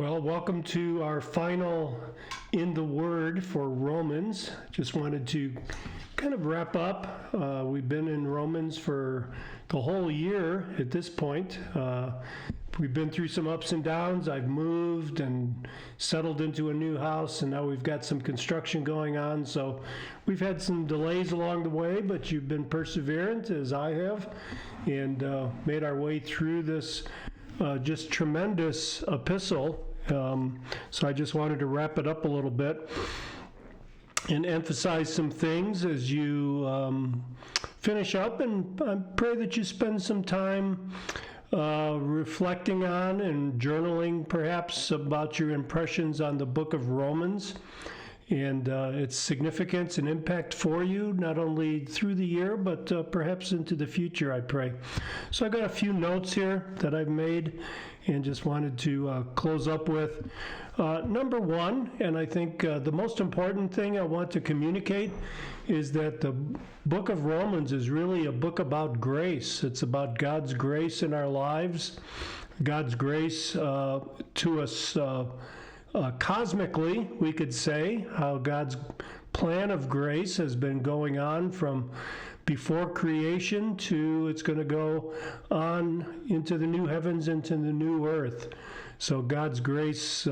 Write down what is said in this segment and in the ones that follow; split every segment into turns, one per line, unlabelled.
Well, welcome to our final In the Word for Romans. Just wanted to kind of wrap up. We've been in Romans for the whole year at this point. We've been through some ups and downs. I've moved and settled into a new house, and now we've got some construction going on. So we've had some delays along the way, but you've been perseverant, as I have, and made our way through this just tremendous epistle. So I just wanted to wrap it up a little bit and emphasize some things as you finish up, and I pray that you spend some time reflecting on and journaling perhaps about your impressions on the book of Romans and its significance and impact for you, not only through the year, but perhaps into the future, I pray. So I got a few notes here that I've made and just wanted to close up with. Number one, and I think the most important thing I want to communicate is that the book of Romans is really a book about grace. It's about God's grace in our lives, God's grace to us cosmically, we could say, how God's plan of grace has been going on from before creation to it's going to go on into the new heavens, into the new earth. So God's grace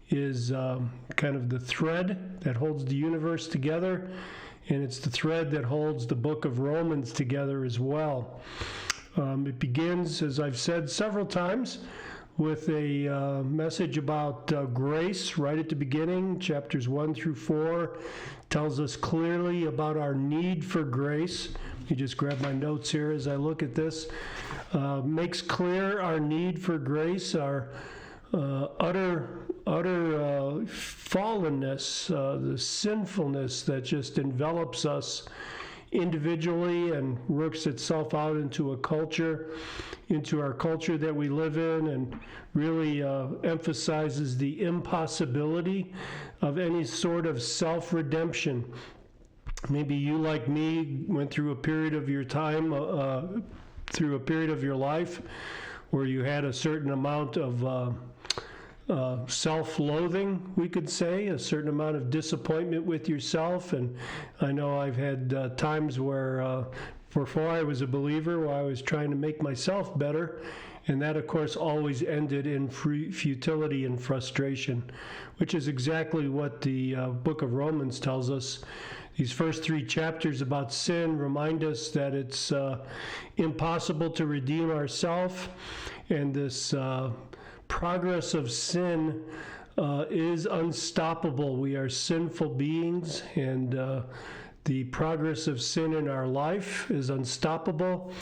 is kind of the thread that holds the universe together, and it's the thread that holds the book of Romans together as well. It begins, as I've said several times, with a message about grace right at the beginning. Chapters 1 through 4 tells us clearly about our need for grace. You just grab my notes here as I look at this. Makes clear our need for grace, our utter fallenness, the sinfulness that just envelops us individually and works itself out into our culture that we live in, and really emphasizes the impossibility of any sort of self-redemption. Maybe you, like me, went through a period of your time, through a period of your life where you had a certain amount of self-loathing, we could say, a certain amount of disappointment with yourself. And I know I've had times where before I was a believer, where I was trying to make myself better, and that of course always ended in futility and frustration, which is exactly what the book of Romans tells us. These first 3 chapters about sin remind us that it's impossible to redeem ourselves, and this progress of sin is unstoppable. We are sinful beings, and the progress of sin in our life is unstoppable,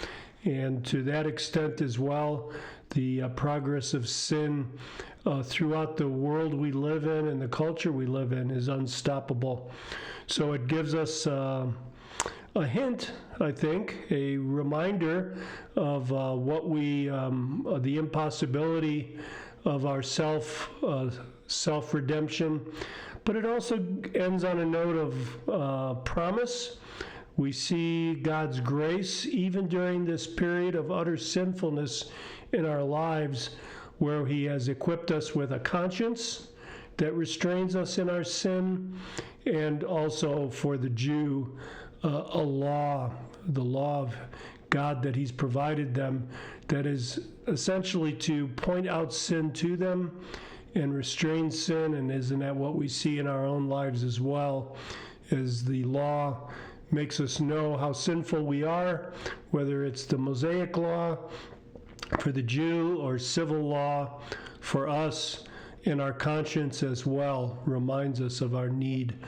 and to that extent as well, the progress of sin throughout the world we live in and the culture we live in is unstoppable. So it gives us a hint, I think, a reminder of what the impossibility of our self-redemption. But it also ends on a note of promise. We see God's grace even during this period of utter sinfulness in our lives, where He has equipped us with a conscience that restrains us in our sin, and also for the Jew, a law, the law of God that He's provided them, that is essentially to point out sin to them and restrain sin. And isn't that what we see in our own lives as well, as the law makes us know how sinful we are, whether it's the Mosaic law for the Jew or civil law for us, and our conscience as well reminds us of our need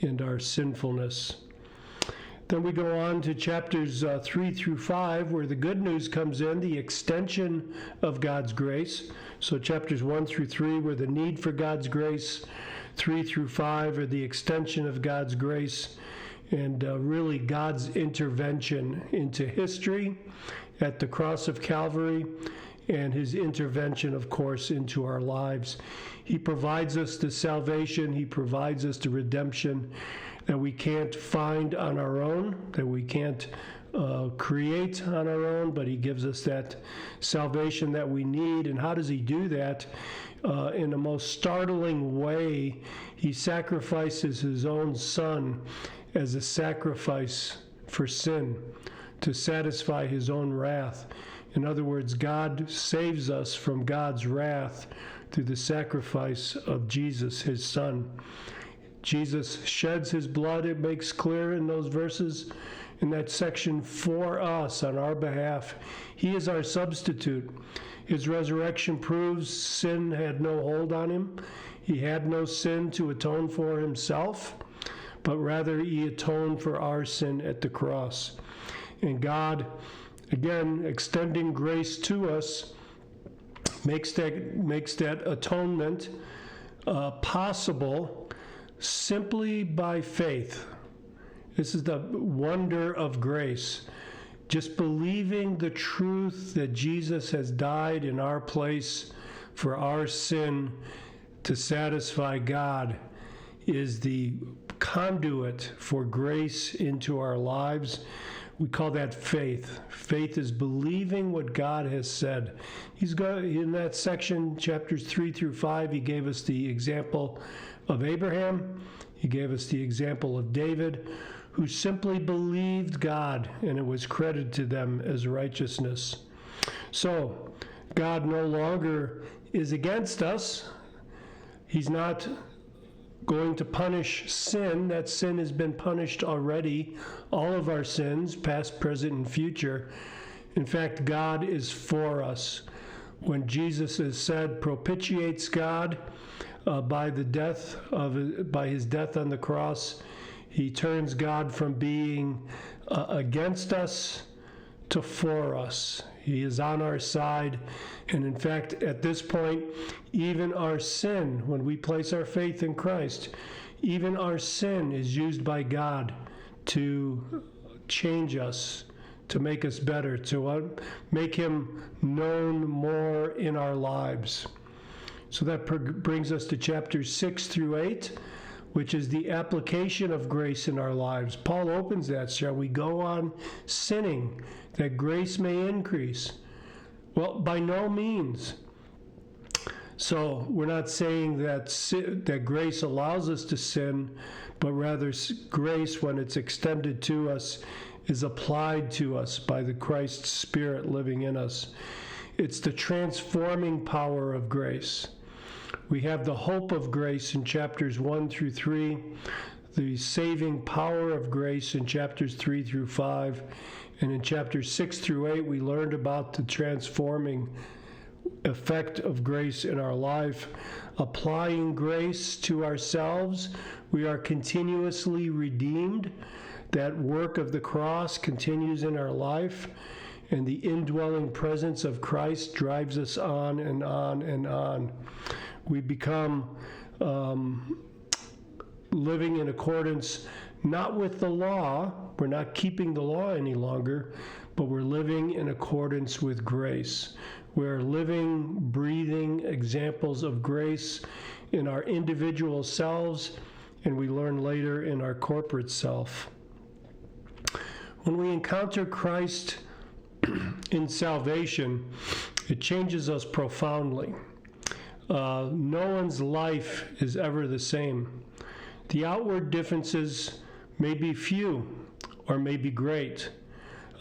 and our sinfulness. Then we go on to chapters 3 through 5, where the good news comes in, the extension of God's grace. So chapters 1 through 3 were the need for God's grace. 3 through 5 are the extension of God's grace, and really God's intervention into history at the cross of Calvary, and His intervention, of course, into our lives. He provides us the salvation, He provides us the redemption that we can't find on our own, that we can't create on our own, but he gives us that salvation that we need. And how does he do that? In the most startling way, he sacrifices his own son as a sacrifice for sin to satisfy his own wrath. In other words, God saves us from God's wrath through the sacrifice of Jesus, his son. Jesus sheds his blood, it makes clear in those verses, in that section, for us, on our behalf. He is our substitute. His resurrection proves sin had no hold on him. He had no sin to atone for himself, but rather he atoned for our sin at the cross. And God, again, extending grace to us, makes that atonement possible simply by faith. This is the wonder of grace. Just believing the truth that Jesus has died in our place for our sin to satisfy God is the conduit for grace into our lives. We call that faith. Faith is believing what God has said. He's got in that section, chapters 3 through 5, he gave us the example of Abraham. He gave us the example of David, who simply believed God, and it was credited to them as righteousness. So, God no longer is against us. He's not going to punish sin. That sin has been punished already. All of our sins, past, present, and future. In fact, God is for us. When Jesus is said, propitiates God by his death on the cross, he turns God from being against us to for us. He is on our side. And in fact, at this point, even our sin, when we place our faith in Christ, even our sin is used by God to change us, to make us better, to make him known more in our lives. So that brings us to chapters 6 through 8, which is the application of grace in our lives. Paul opens that. Shall we go on sinning that grace may increase? Well, by no means. So we're not saying that grace allows us to sin, but rather grace, when it's extended to us, is applied to us by the Christ Spirit living in us. It's the transforming power of grace. We have the hope of grace in chapters 1 through 3, the saving power of grace in chapters 3 through 5, and in chapters 6 through 8, we learned about the transforming effect of grace in our life. Applying grace to ourselves, we are continuously redeemed. That work of the cross continues in our life, and the indwelling presence of Christ drives us on and on and on. We become living in accordance not with the law, we're not keeping the law any longer, but we're living in accordance with grace. We're living, breathing examples of grace in our individual selves, and we learn later in our corporate self. When we encounter Christ in salvation, it changes us profoundly. No one's life is ever the same. The outward differences may be few or may be great.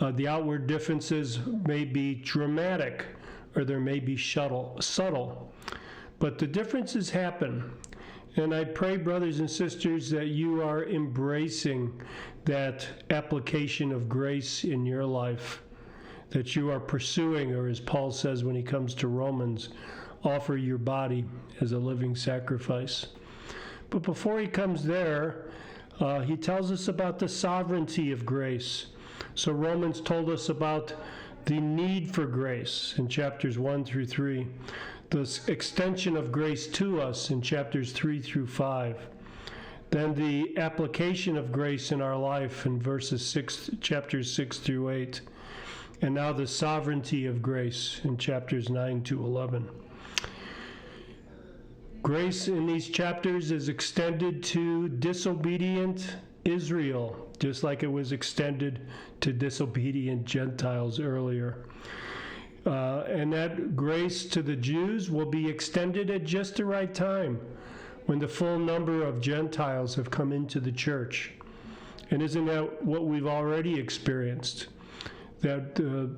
The outward differences may be dramatic or there may be subtle. But the differences happen. And I pray, brothers and sisters, that you are embracing that application of grace in your life, that you are pursuing, or as Paul says when he comes to Romans, offer your body as a living sacrifice. But before he comes there, he tells us about the sovereignty of grace. So Romans told us about the need for grace in chapters 1 through 3, the extension of grace to us in chapters 3 through 5, then the application of grace in our life in chapters 6 through 8, and now the sovereignty of grace in chapters 9 to 11. Grace in these chapters is extended to disobedient Israel, just like it was extended to disobedient Gentiles earlier. And that grace to the Jews will be extended at just the right time, when the full number of Gentiles have come into the church. And isn't that what we've already experienced? That the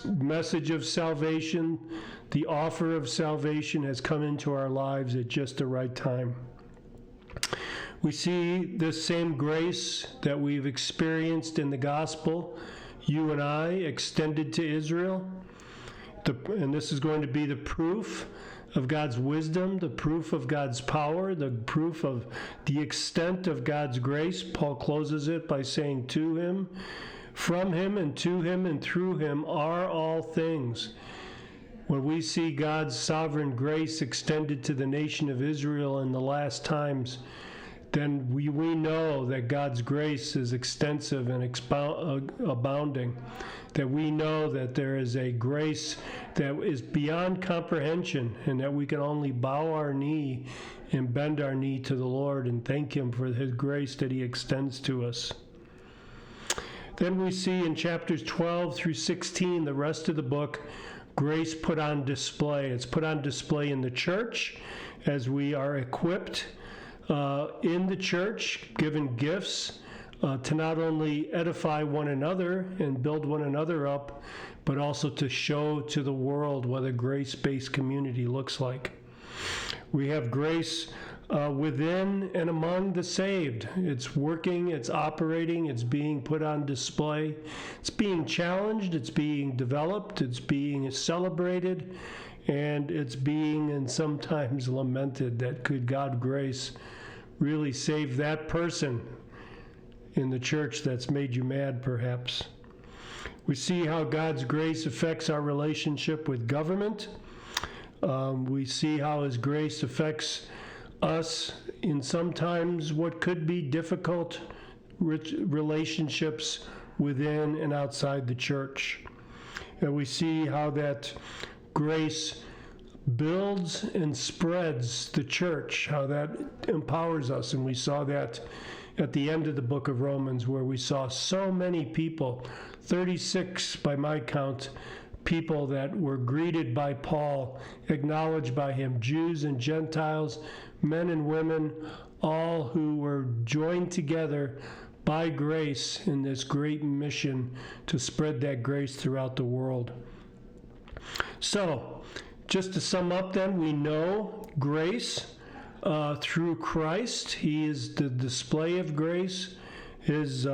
message of salvation, the offer of salvation has come into our lives at just the right time. We see this same grace that we've experienced in the gospel, you and I, extended to Israel. And this is going to be the proof of God's wisdom, the proof of God's power, the proof of the extent of God's grace. Paul closes it by saying, to him, from him, and to him, and through him are all things. When we see God's sovereign grace extended to the nation of Israel in the last times, then we know that God's grace is extensive and abounding, that we know that there is a grace that is beyond comprehension, and that we can only bow our knee and bend our knee to the Lord and thank him for his grace that he extends to us. Then we see in chapters 12 through 16, the rest of the book, grace put on display. It's put on display in the church as we are equipped in the church, given gifts to not only edify one another and build one another up, but also to show to the world what a grace-based community looks like. We have grace within and among the saved. It's working, it's operating, it's being put on display. It's being challenged, it's being developed, it's being celebrated, and it's being and sometimes lamented that could God's grace really save that person in the church that's made you mad, perhaps. We see how God's grace affects our relationship with government. We see how his grace affects us in sometimes what could be difficult relationships within and outside the church. And we see how that grace builds and spreads the church, how that empowers us. And we saw that at the end of the book of Romans, where we saw so many people, 36 by my count, people that were greeted by Paul, acknowledged by him, Jews and Gentiles, men and women, all who were joined together by grace in this great mission to spread that grace throughout the world. So, just to sum up then, we know grace through Christ. He is the display of grace, his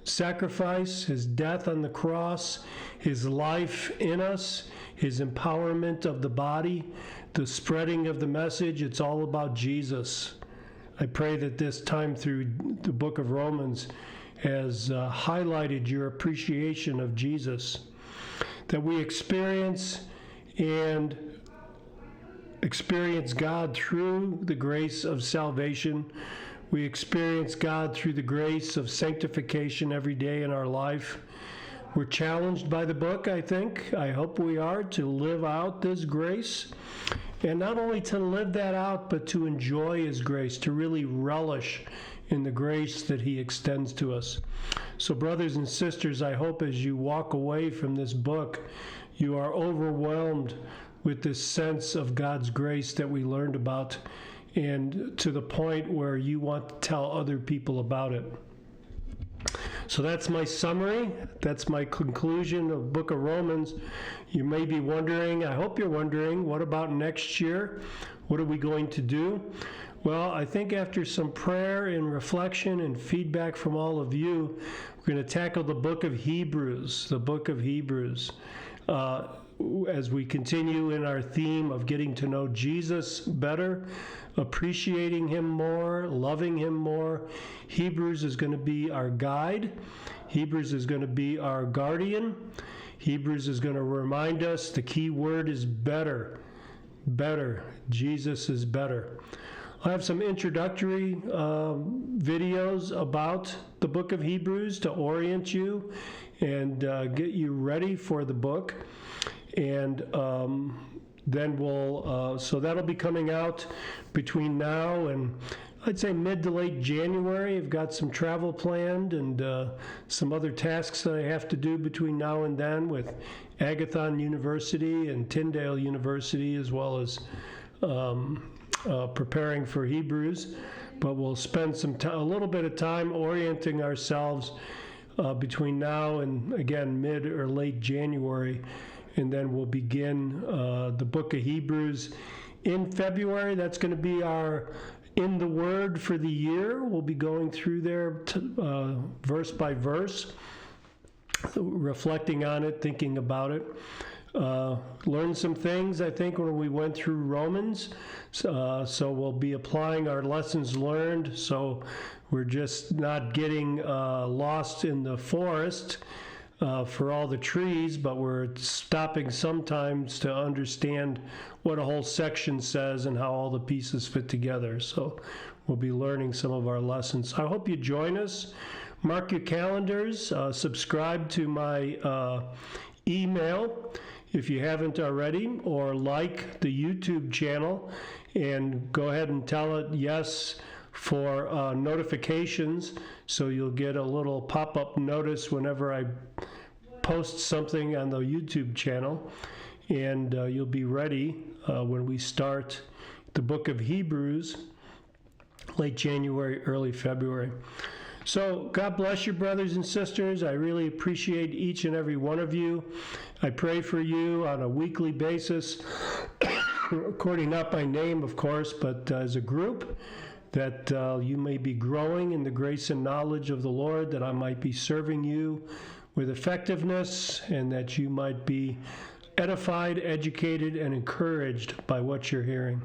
sacrifice, his death on the cross, his life in us, his empowerment of the body, the spreading of the message. It's all about Jesus. I pray that this time through the book of Romans has highlighted your appreciation of Jesus, that we experience God through the grace of salvation. We experience God through the grace of sanctification every day in our life. We're challenged by the book, I think. I hope we are, to live out this grace. And not only to live that out, but to enjoy his grace, to really relish in the grace that he extends to us. So brothers and sisters, I hope as you walk away from this book, you are overwhelmed with this sense of God's grace that we learned about, and to the point where you want to tell other people about it. So that's my summary. That's my conclusion of the book of Romans. You may be wondering, I hope you're wondering, what about next year? What are we going to do? Well, I think after some prayer and reflection and feedback from all of you, we're going to tackle the book of Hebrews, as we continue in our theme of getting to know Jesus better, appreciating him more, loving him more. Hebrews is going to be our guide. Hebrews is going to be our guardian. Hebrews is going to remind us the key word is better. Better. Jesus is better. I have some introductory videos about the book of Hebrews to orient you and get you ready for the book. And then so that'll be coming out between now and I'd say mid to late January. I've got some travel planned and some other tasks that I have to do between now and then with Agathon University and Tyndale University, as well as preparing for Hebrews. But we'll spend a little bit of time orienting ourselves between now and, again, mid or late January, and then we'll begin the book of Hebrews in February. That's going to be our In the Word for the year. We'll be going through there verse by verse, reflecting on it, thinking about it. Learned some things, I think, when we went through Romans. So we'll be applying our lessons learned. So we're just not getting lost in the forest for all the trees, but we're stopping sometimes to understand what a whole section says and how all the pieces fit together. So we'll be learning some of our lessons. I hope you join us. Mark your calendars. Subscribe to my email if you haven't already, or like the YouTube channel, and go ahead and tell it yes for notifications, so you'll get a little pop-up notice whenever I post something on the YouTube channel, and you'll be ready when we start the book of Hebrews, late January, early February. So God bless you, brothers and sisters. I really appreciate each and every one of you. I pray for you on a weekly basis, according not by name, of course, but as a group, that you may be growing in the grace and knowledge of the Lord, that I might be serving you with effectiveness, and that you might be edified, educated, and encouraged by what you're hearing.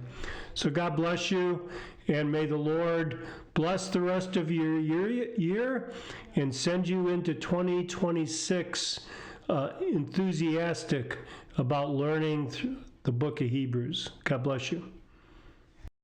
So God bless you, and may the Lord bless the rest of your year and send you into 2026 enthusiastic about learning the book of Hebrews. God bless you.